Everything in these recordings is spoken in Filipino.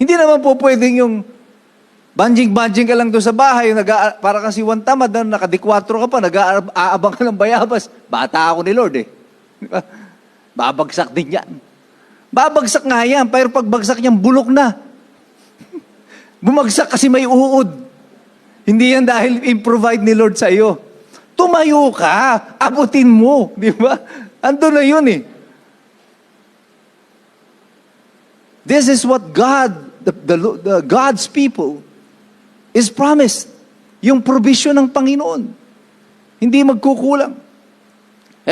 Hindi naman po pwedeng yung banjing-banjing ka lang doon sa bahay, para kasi one tamad, nakadikwatro ka pa, nag-aabang ka ng bayabas. Bata ako ni Lord eh. Di ba? Babagsak din yan. Babagsak nga yan, pero pagbagsak niyan, bulok na. Bumagsak kasi may uod. Hindi yan dahil improvide ni Lord sa iyo. Tumayo ka, abutin mo. Di ba? Ando na yun eh. This is what God, God's people, is promised. Yung provision ng Panginoon. Hindi magkukulang.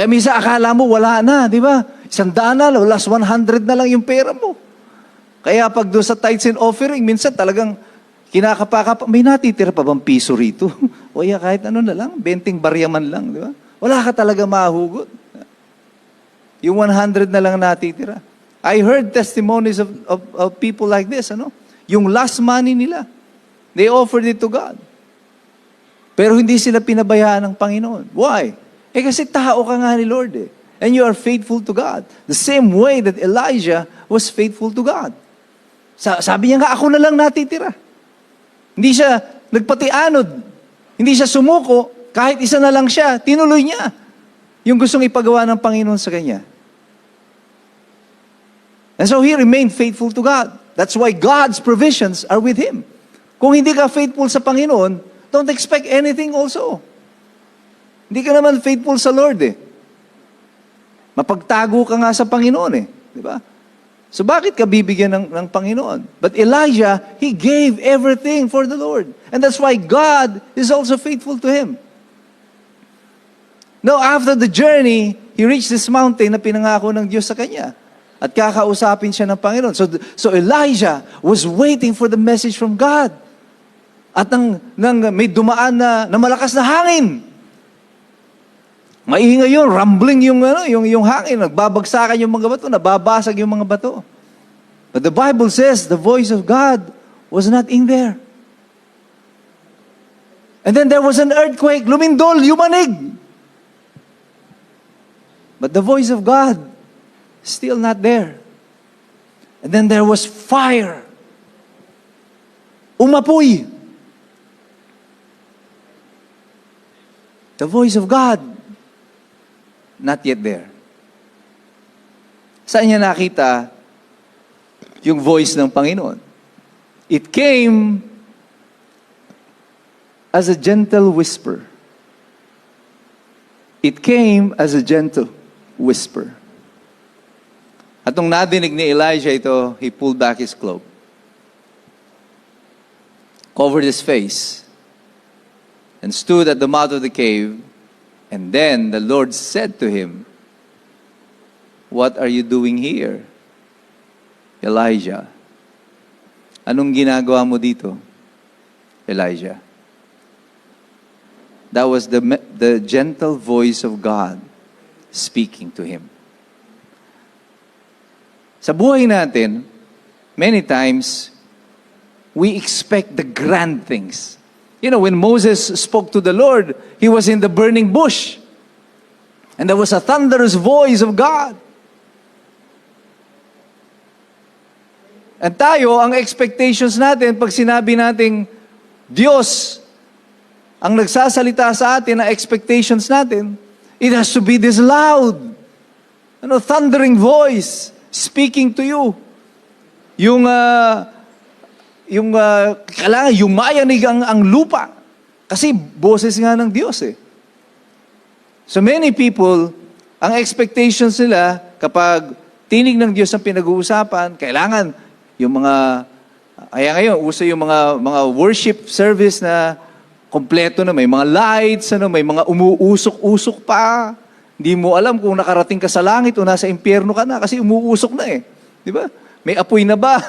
Minsan akala mo wala na, di ba? 100 na, last 100 na lang yung pera mo. Kaya pag doon sa tithes and offering, minsan talagang kinakapaka, may natitira pa bang piso rito? O ya, kahit ano na lang, 20 barya man lang, di ba? Wala ka talaga mahugot. Yung 100 na lang natitira. I heard testimonies of people like this, ano? Yung last money nila, they offered it to God. Pero hindi sila pinabayaan ng Panginoon. Why? Kasi tao ka nga ni Lord eh. And you are faithful to God. The same way that Elijah was faithful to God. Sabi niya nga, ako na lang natitira. Hindi siya nagpatianod. Hindi siya sumuko. Kahit isa na lang siya, tinuloy niya yung gustong ipagawa ng Panginoon sa kanya. And so he remained faithful to God. That's why God's provisions are with him. Kung hindi ka faithful sa Panginoon, don't expect anything also. Hindi ka naman faithful sa Lord eh. Mapagtago ka nga sa Panginoon eh. Di ba? So bakit ka bibigyan ng Panginoon? But Elijah, he gave everything for the Lord. And that's why God is also faithful to him. Now, after the journey, he reached this mountain na pinangako ng Diyos sa kanya. At kakausapin siya ng Panginoon. So Elijah was waiting for the message from God. At nang may dumaan na malakas na hangin. Maingay yun, rumbling yung hangin, nagbabagsakan yung mga bato, nababasag yung mga bato. But the Bible says the voice of God was not in there. And then there was an earthquake, lumindol, yumanig. But the voice of God, still not there. And then there was fire. Umapoy. The voice of God, not yet there. Saan niya nakita yung voice ng Panginoon? It came as a gentle whisper. It came as a gentle whisper. At nung nadinig ni Elijah ito, he pulled back his cloak, covered his face, and stood at the mouth of the cave. And then the Lord said to him, "What are you doing here, Elijah?" Anong ginagawa mo dito, Elijah? That was the gentle voice of God speaking to him. Sa buhay natin, many times, we expect the grand things. You know, when Moses spoke to the Lord, he was in the burning bush. And there was a thunderous voice of God. And tayo, ang expectations natin, pag sinabi nating Diyos ang nagsasalita sa atin, ang expectations natin, it has to be this loud, thundering voice speaking to you. Kailangan yumayanig ang lupa. Kasi boses nga ng Diyos eh. So many people, ang expectations nila, kapag tinig ng Diyos ang pinag-uusapan, kailangan kaya ngayon, uso yung mga worship service na kompleto na, may mga lights, may mga umuusok-usok pa. Hindi mo alam kung nakarating ka sa langit o nasa impyerno ka na kasi umuusok na eh. Di ba? May apoy na ba?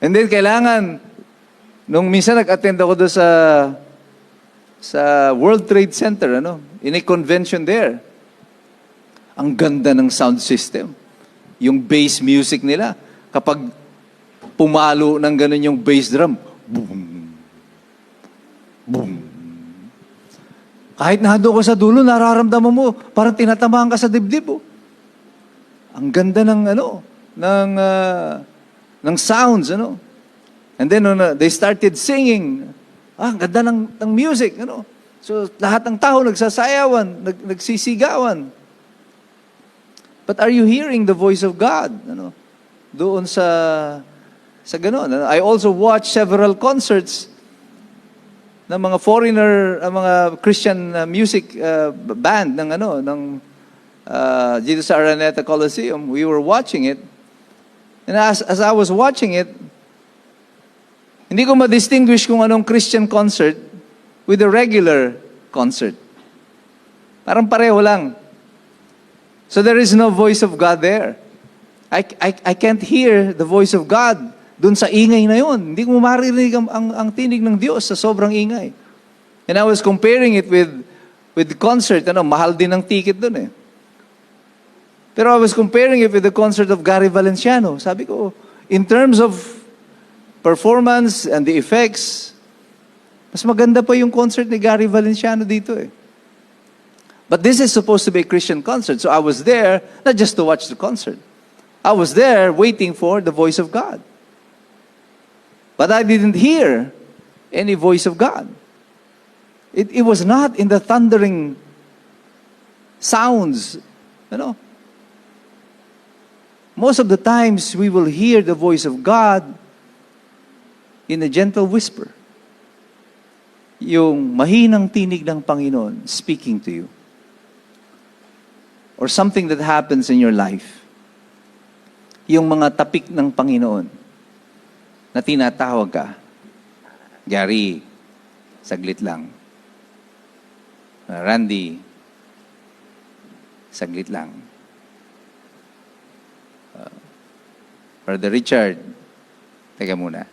And then kailangan, nung minsan nag-attend ako doon sa World Trade Center, in a convention there. Ang ganda ng sound system. Yung bass music nila. Kapag pumalo ng ganun yung bass drum, boom, boom. Kahit nahado ka sa dulo, nararamdaman mo, parang tinatamaan ka sa dibdib. Oh. Ang ganda ng ng sounds, ano. And then they started singing. Ang ganda ng music, ano. So lahat ng tao nagsasayawan, nagsisigawan. But are you hearing the voice of God? Ano? Doon sa ganon. I also watched several concerts ng mga foreigner, mga Christian music band ng dito sa Araneta Coliseum. We were watching it. And as I was watching it, hindi ko ma-distinguish kung anong Christian concert with a regular concert. Parang pareho lang. So there is no voice of God there. I can't hear the voice of God dun sa ingay na yun. Hindi ko maririnig ang tinig ng Diyos sa sobrang ingay. And I was comparing it with the concert. Mahal din ang ticket dun eh. Pero I was comparing it with the concert of Gary Valenciano. Sabi ko, in terms of performance and the effects, mas maganda pa yung concert ni Gary Valenciano dito eh. But this is supposed to be a Christian concert. So I was there, not just to watch the concert. I was there waiting for the voice of God. But I didn't hear any voice of God. It was not in the thundering sounds, Most of the times we will hear the voice of God in a gentle whisper. Yung mahinang tinig ng Panginoon speaking to you. Or something that happens in your life. Yung mga tapik ng Panginoon na tinatawag ka. Gary, saglit lang. Randy, saglit lang. Brother Richard, teka muna.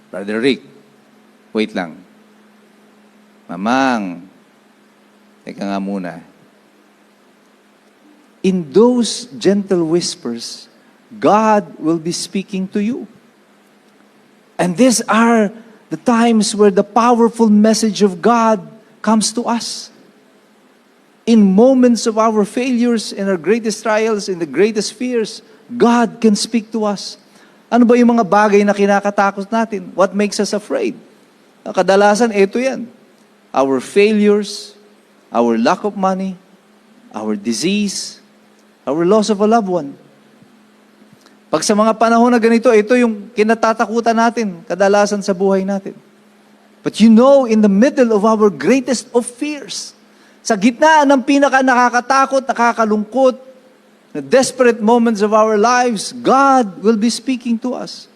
Brother Rick, wait lang. Mamang, teka nga muna. In those gentle whispers, God will be speaking to you. And these are the times where the powerful message of God comes to us. In moments of our failures, in our greatest trials, in the greatest fears, God can speak to us. Ano ba yung mga bagay na kinakatakot natin? What makes us afraid? Kadalasan, ito yan. Our failures, our lack of money, our disease, our loss of a loved one. Pag sa mga panahon na ganito, ito yung kinatatakutan natin, kadalasan sa buhay natin. But in the middle of our greatest of fears, sa gitna ng pinaka nakakatakot, nakakalungkot, the desperate moments of our lives, God will be speaking to us.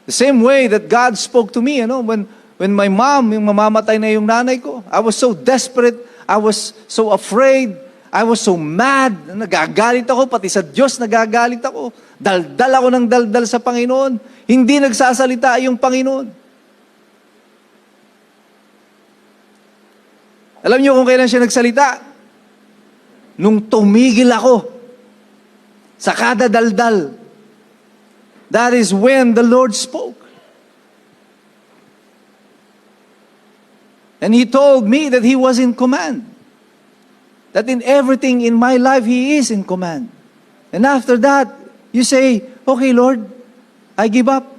The same way that God spoke to me, when my mom, yung mamamatay na yung nanay ko, I was so desperate, I was so afraid, I was so mad, nagagalit ako, pati sa Diyos nagagalit ako, daldal ako ng daldal sa Panginoon, hindi nagsasalita yung Panginoon. Alam niyo kung kailan siya nagsalita? Nung tumigil ako sa kada daldal. That is when the Lord spoke. And He told me that He was in command. That in everything in my life, He is in command. And after that, you say, okay Lord, I give up.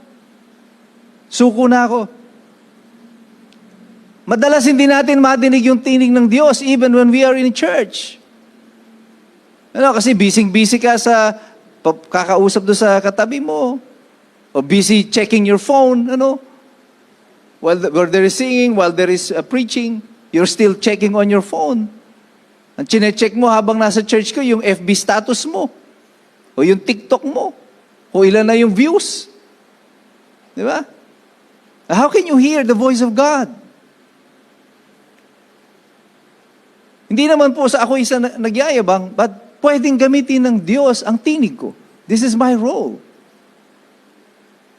Suko na ako. Madalas hindi natin madinig yung tinig ng Diyos even when we are in church. Kasi busy ka sa kakausap do sa katabi mo. O busy checking your phone, While there is singing, while there is preaching, you're still checking on your phone. Ang chine-check mo habang nasa church ko, yung FB status mo. O yung TikTok mo. O ilan na yung views. Di ba? How can you hear the voice of God? Hindi naman po sa ako isa nagyayabang, but pwedeng gamitin ng Diyos ang tinig ko. This is my role.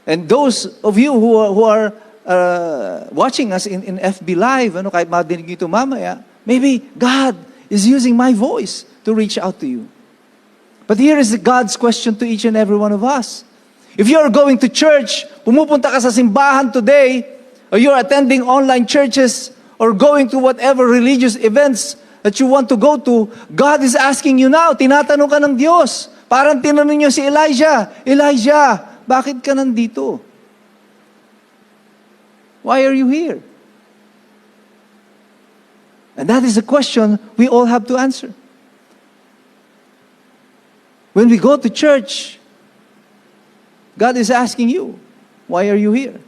And those of you who are watching us in FB Live, kahit madinig ito mamaya, maybe God is using my voice to reach out to you. But here is God's question to each and every one of us. If you are going to church, pumupunta ka sa simbahan today, or you're attending online churches, or going to whatever religious events that you want to go to, God is asking you now, tinatanong ka ng Diyos. Parang tinanong niyo si Elijah, Elijah, bakit ka nandito? Why are you here? And that is a question we all have to answer. When we go to church, God is asking you, why are you here?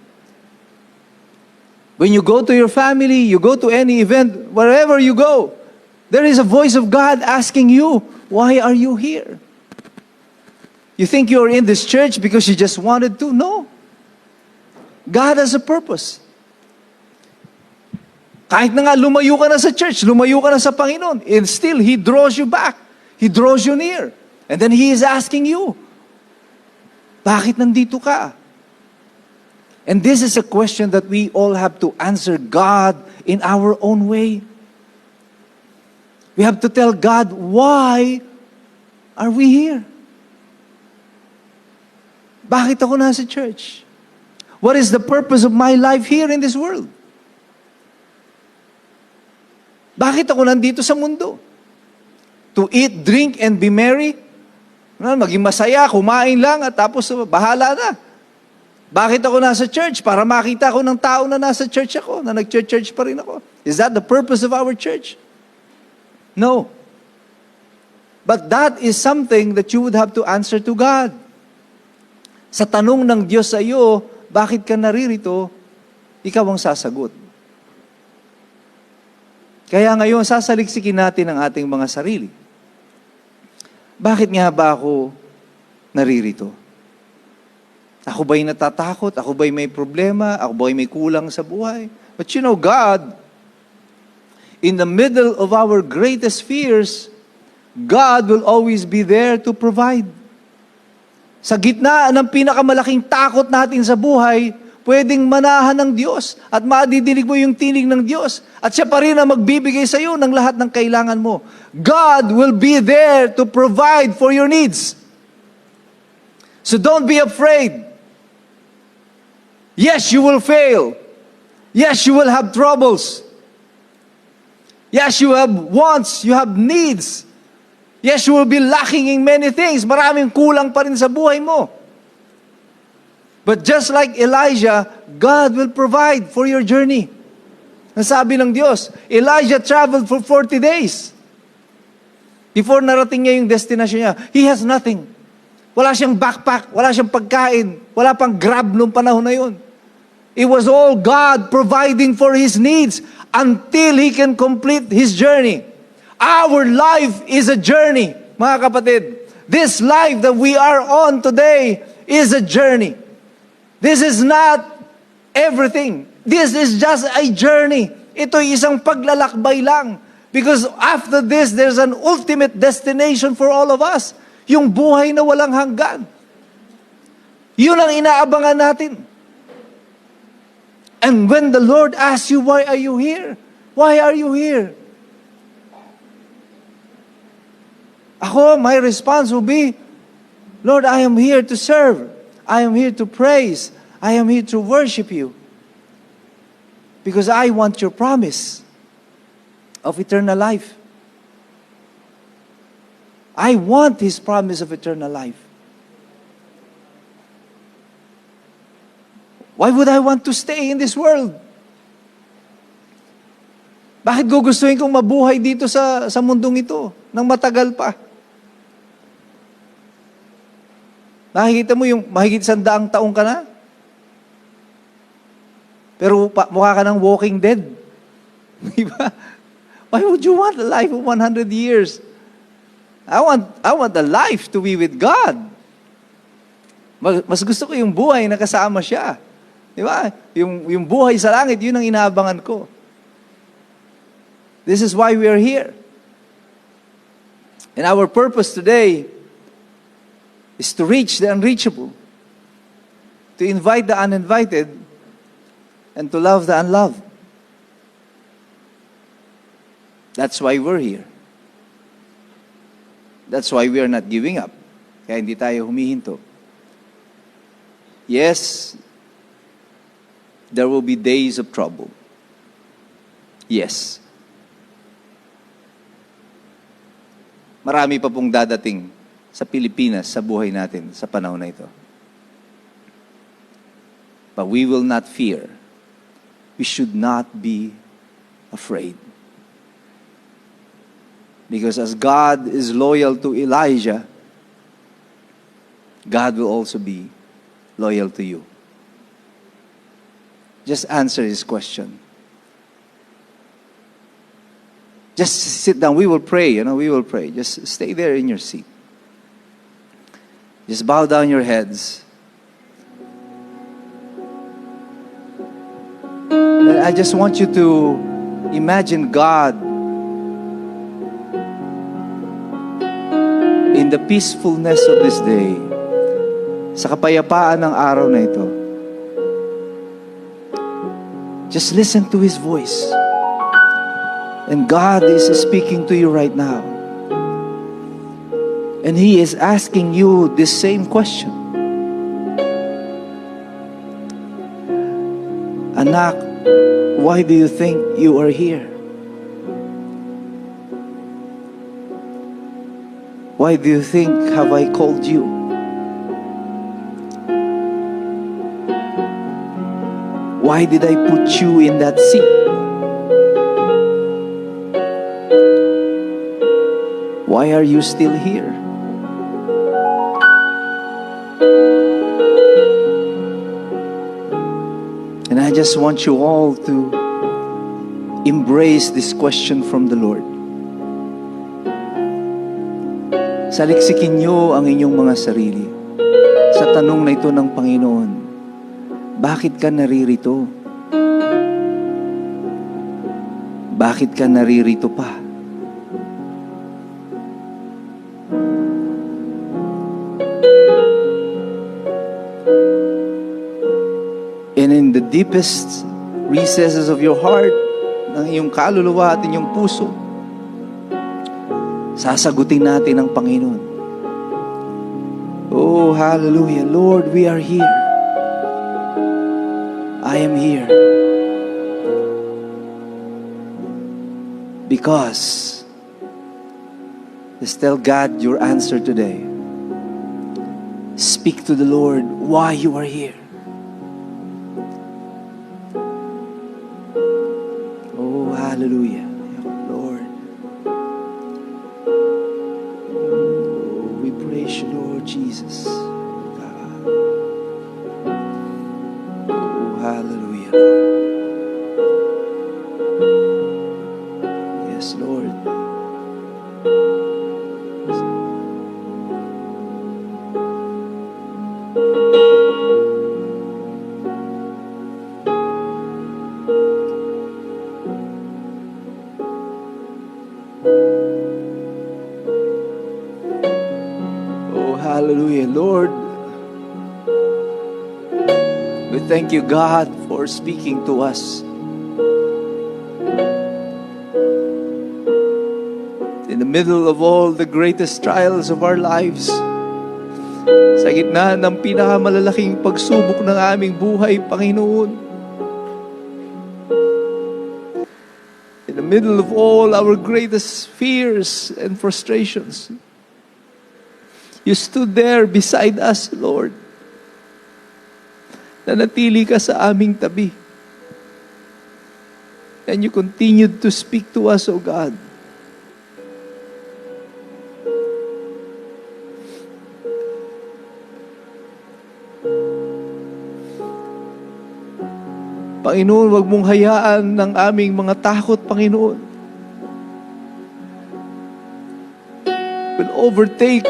When you go to your family, you go to any event, wherever you go, there is a voice of God asking you, why are you here? You think you're in this church because you just wanted to? No. God has a purpose. Kahit na nga lumayo ka na sa church, lumayo ka na sa Panginoon, and still, He draws you back. He draws you near. And then He is asking you, bakit nandito ka? And this is a question that we all have to answer God in our own way. We have to tell God, why are we here? Bakit ako nasa church? What is the purpose of my life here in this world? Bakit ako nandito sa mundo? To eat, drink, and be merry? Maging masaya, kumain lang, at tapos bahala na. Bakit ako nasa church? Para makita ko ng tao na nasa church ako, na nag-church pa rin ako. Is that the purpose of our church? No. But that is something that you would have to answer to God. Sa tanong ng Diyos sa iyo, bakit ka naririto, ikaw ang sasagot. Kaya ngayon, sasaliksikin natin ang ating mga sarili. Bakit nga ba ako naririto? Ako ba'y natatakot? Ako ba'y may problema? Ako ba'y may kulang sa buhay? But you know, God, in the middle of our greatest fears, God will always be there to provide. Sa gitna ng pinakamalaking takot natin sa buhay, pwedeng manahan ng Diyos at madidinig mo yung tinig ng Diyos. At siya pa rin ang magbibigay sa iyo ng lahat ng kailangan mo. God will be there to provide for your needs. So don't be afraid. Yes, you will fail. Yes, you will have troubles. Yes, you have wants, you have needs. Yes, you will be lacking in many things. Maraming kulang pa rin sa buhay mo. But just like Elijah, God will provide for your journey. Nasabi ng Diyos, Elijah traveled for 40 days. Before narating niya yung destination niya, he has nothing. Wala siyang backpack, wala siyang pagkain, wala pang Grab nung panahon na yun. It was all God providing for his needs until he can complete his journey. Our life is a journey, mga kapatid. This life that we are on today is a journey. This is not everything. This is just a journey. Ito'y isang paglalakbay lang. Because after this, there's an ultimate destination for all of us. Yung buhay na walang hanggan. Yun ang inaabangan natin. And when the Lord asks you, why are you here? Why are you here? Ako, my response will be, Lord, I am here to serve. I am here to praise. I am here to worship you. Because I want your promise of eternal life. I want His promise of eternal life. Why would I want to stay in this world? Bakit gugustuhin kong mabuhay dito sa mundong ito ng matagal pa? Nakikita mo yung mahigit 100 taong ka na? Pero mukha ka ng walking dead. Diba? Why would you want a life of 100 years? I want a life to be with God. Mas gusto ko yung buhay na kasama siya. Diba? Yung buhay sa langit, yun ang inaabangan ko. This is why we are here. And our purpose today is to reach the unreachable, to invite the uninvited, and to love the unloved. That's why we're here. That's why we are not giving up. Kaya hindi tayo humihinto. Yes, there will be days of trouble. Yes. Marami pa pong dadating sa Pilipinas, sa buhay natin, sa panahon na ito. But we will not fear. We should not be afraid. Because as God is loyal to Elijah, God will also be loyal to you. Just answer his question. Just sit down. We will pray, we will pray. Just stay there in your seat. Just bow down your heads. And I just want you to imagine God in the peacefulness of this day, sa kapayapaan ng araw na ito. Just listen to His voice. And God is speaking to you right now. And He is asking you this same question. Anak, why do you think you are here? Why do you think have I called you? Why did I put you in that seat? Why are you still here? And I just want you all to embrace this question from the Lord. Saliksikin niyo ang inyong mga sarili sa tanong na ito ng Panginoon. Bakit ka naririto? Bakit ka naririto pa? And in the deepest recesses of your heart, ng iyong kaluluwa at inyong puso, sasagutin natin ang Panginoon. Oh, hallelujah. Lord, we are here. I am here. Because, just tell God your answer today. Speak to the Lord why you are here. Oh, hallelujah. Lord. Oh, we praise you, Lord Jesus. Oh, hallelujah, Lord. Yes, Lord. Oh, hallelujah, Lord. We thank you, God, for speaking to us. In the middle of all the greatest trials of our lives, sa gitna ng pinakamalalaking pagsubok ng aming buhay, Panginoon, in the middle of all our greatest fears and frustrations, you stood there beside us, Lord. Nanatili ka sa aming tabi. And you continued to speak to us, O God. Panginoon, wag mong hayaan ng aming mga takot, Panginoon, will overtake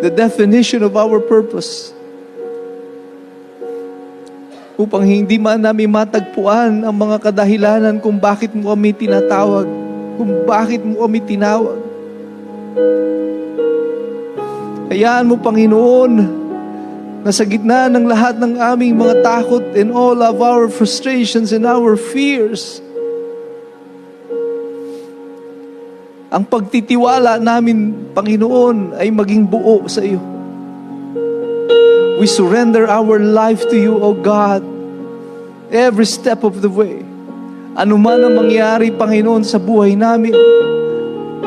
the definition of our purpose. Upang hindi man namin matagpuan ang mga kadahilanan kung bakit mo kami tinatawag, kung bakit mo kami tinawag. Hayaan mo, Panginoon, na sa gitna ng lahat ng aming mga takot and all of our frustrations and our fears, ang pagtitiwala namin, Panginoon, ay maging buo sa iyo. We surrender our life to you, O God, every step of the way. Ano man ang mangyari, Panginoon, sa buhay namin,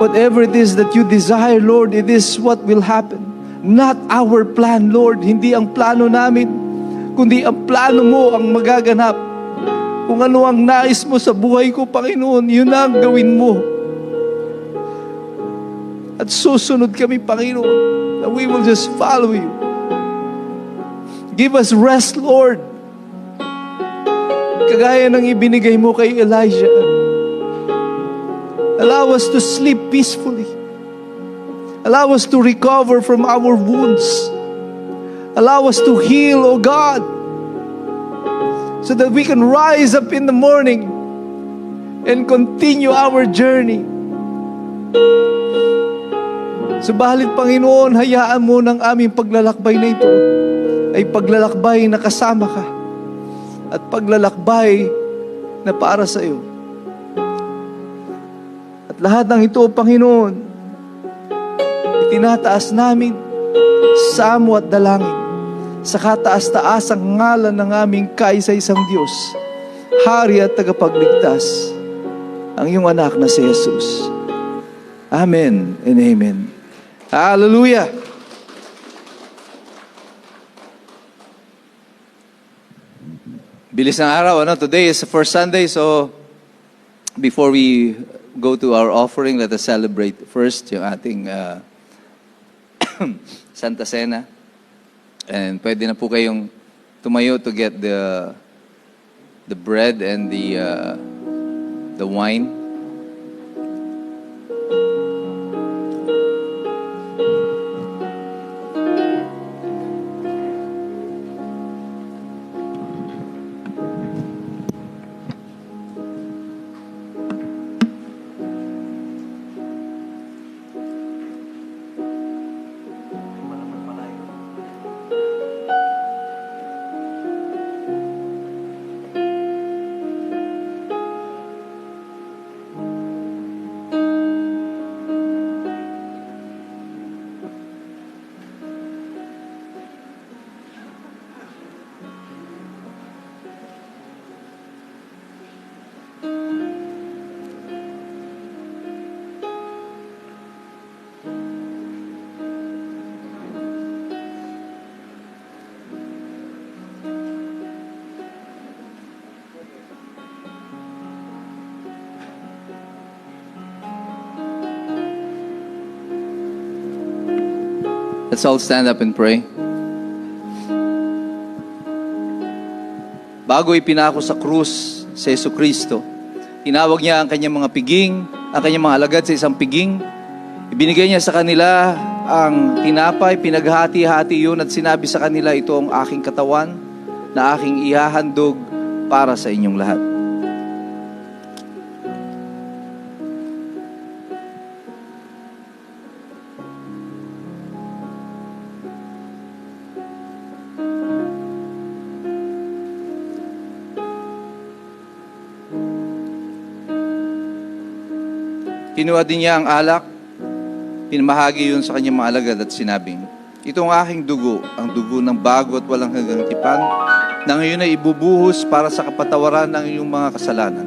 Whatever it is that you desire, Lord, it is what will happen. Not our plan, Lord. Hindi ang plano namin, kundi ang plano mo ang magaganap. Kung ano ang nais mo sa buhay ko, Panginoon, yun ang gawin mo. At susunod kami, Panginoon, that we will just follow you. Give us rest, Lord. Kagaya ng ibinigay mo kay Elijah. Allow us to sleep peacefully. Allow us to recover from our wounds. Allow us to heal, O God, so that we can rise up in the morning and continue our journey. Subalit, Panginoon, hayaan mo ng aming paglalakbay na ito ay paglalakbay na kasama ka at paglalakbay na para sa iyo. At lahat ng ito, Panginoon, itinataas namin sa amo at dalangin sa kataas-taasang ngalan ng aming kaisa-isang Diyos, Hari at Tagapagligtas, ang iyong anak na si Jesus. Amen and amen. Hallelujah! Bilis ng araw, ano? Today is the first Sunday, so before we go to our offering, let us celebrate first yung ating Santa Cena. And pwede na po kayong tumayo to get the bread and the wine. Let's all stand up and pray. Bago ipinako sa krus si Jesucristo, tinawag niya ang kanyang mga piging, ang kanyang mga alagad sa isang piging. Ibinigay niya sa kanila ang tinapay, pinaghati-hati yun at sinabi sa kanila, ito ang aking katawan na aking ihahandog para sa inyong lahat. Kinuha din niya ang alak, pinamahagi yun sa kanyang mga alagad at sinabing, ito ang aking dugo, ang dugo ng bago at walang hanggang tipan, na ngayon ay ibubuhos para sa kapatawaran ng iyong mga kasalanan.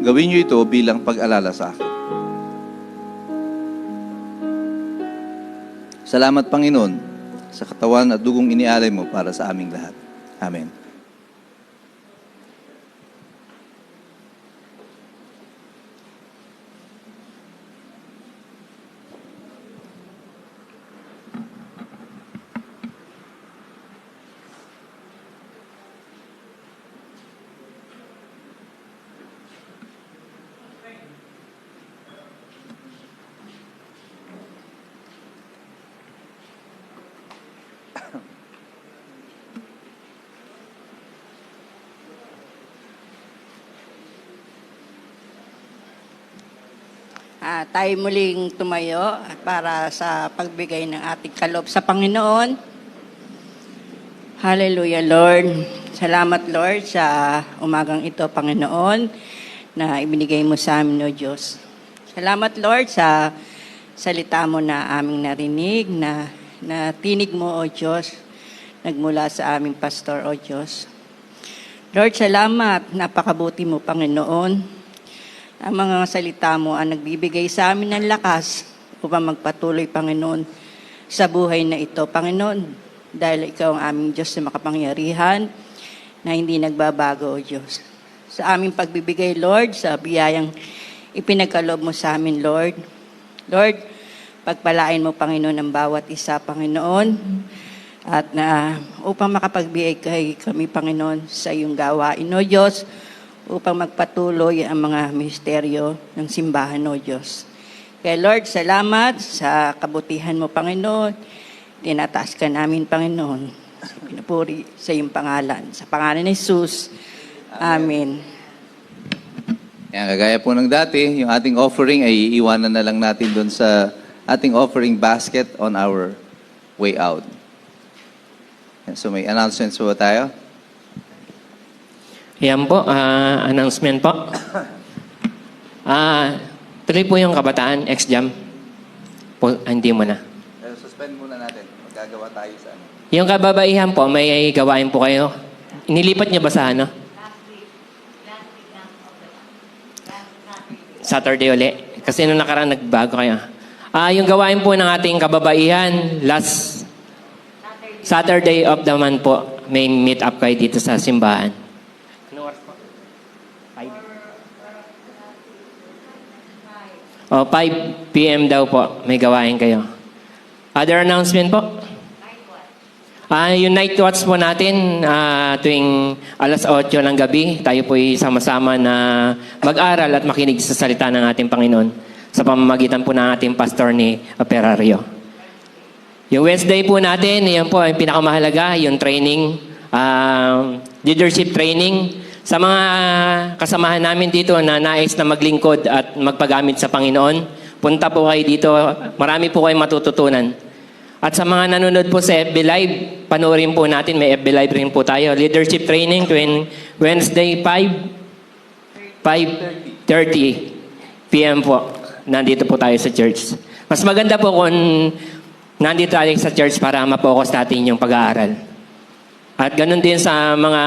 Gawin niyo ito bilang pag-alala sa akin. Salamat, Panginoon, sa katawan at dugong inialay mo para sa aming lahat. Amen. Tayo muling tumayo para sa pagbigay ng ating kaloob sa Panginoon. Hallelujah, Lord. Salamat, Lord, sa umagang ito, Panginoon, na ibinigay mo sa amin, O Diyos. Salamat, Lord, sa salita mo na aming narinig, na tinig mo, O Diyos, nagmula sa aming pastor, O Diyos. Lord, salamat, napakabuti mo, Panginoon. Ang mga salita mo ang nagbibigay sa amin ng lakas upang magpatuloy, Panginoon, sa buhay na ito, Panginoon. Dahil ikaw ang aming Diyos na makapangyarihan na hindi nagbabago, O Diyos. Sa aming pagbibigay, Lord, sa biyayang ipinagkaloob mo sa amin, Lord. Lord, pagpalain mo, Panginoon, ang bawat isa, Panginoon. At upang makapagbigay kami, Panginoon, sa iyong gawain, O Diyos, upang magpatuloy ang mga misteryo ng simbahan, O Diyos. Kaya Lord, salamat sa kabutihan mo, Panginoon. Tinataas ka namin, Panginoon. Pinupuri sa iyong pangalan. Sa pangalan ni Jesus. Amen. Yan, kagaya po ng dati, yung ating offering ay iiwanan na lang natin doon sa ating offering basket on our way out. Yan, so may announcements po ba tayo? Yan po, announcement po. Tuloy po yung kabataan, ex-jam. Hindi mo na. Suspend muna natin. Magagawa tayo sa ano. Yung kababaihan po, may gawain po kayo. Inilipat niyo ba sa ano? Saturday uli. Kasi nung nakaraan nagbago kayo. Yung gawain po ng ating kababaihan, last Saturday of the month po, may meet up kayo dito sa simbahan. Ano oras po? 5 p.m. daw po, may gawain kayo. Other announcement po? Yung night watch po natin, tuwing alas 8 ng gabi, tayo po sama-sama na mag-aral at makinig sa salita ng ating Panginoon sa pamamagitan po ng ating pastor ni Operario. Yung Wednesday po natin, yan po ang pinakamahalaga, yung training, leadership training. Sa mga kasamahan namin dito na nais na maglingkod at magpagamit sa Panginoon, punta po kayo dito, marami po kayong matututunan. At sa mga nanonood po sa FB Live, panoorin po natin, may FB Live rin po tayo. Leadership training tuwing Wednesday 5:30 p.m. po. Nandito po tayo sa church. Mas maganda po kung nandito tayo sa church para ma-focus natin yung pag-aaral. At ganun din sa mga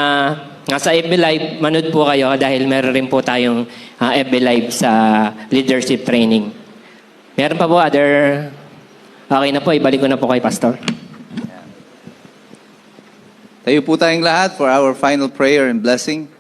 nasa FB Live, manood po kayo dahil meron rin po tayong FB Live sa leadership training. Meron pa po other... Okay na po, ibalik ko na po kay Pastor. Tayo po tayong lahat for our final prayer and blessing.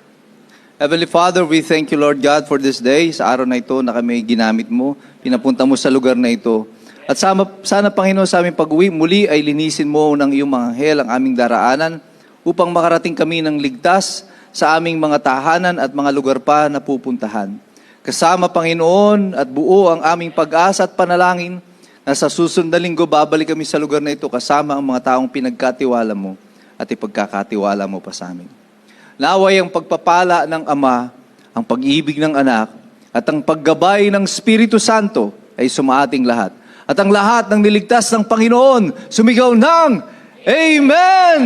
Heavenly Father, we thank you, Lord God, for this day. Sa araw na ito na kami ginamit mo, pinapunta mo sa lugar na ito. At sana, Panginoon, sa aming pag-uwi, muli ay linisin mo ng iyong mga anghel ang aming daraanan upang makarating kami ng ligtas sa aming mga tahanan at mga lugar pa na pupuntahan. Kasama, Panginoon, at buo ang aming pag-asa at panalangin na sa susunod na linggo, babalik kami sa lugar na ito kasama ang mga taong pinagkatiwala mo at ipagkakatiwala mo pa sa amin. Naway ang pagpapala ng Ama, ang pag-ibig ng Anak, at ang paggabay ng Espiritu Santo ay sumaating lahat. At ang lahat ng niligtas ng Panginoon, sumigaw ng Amen!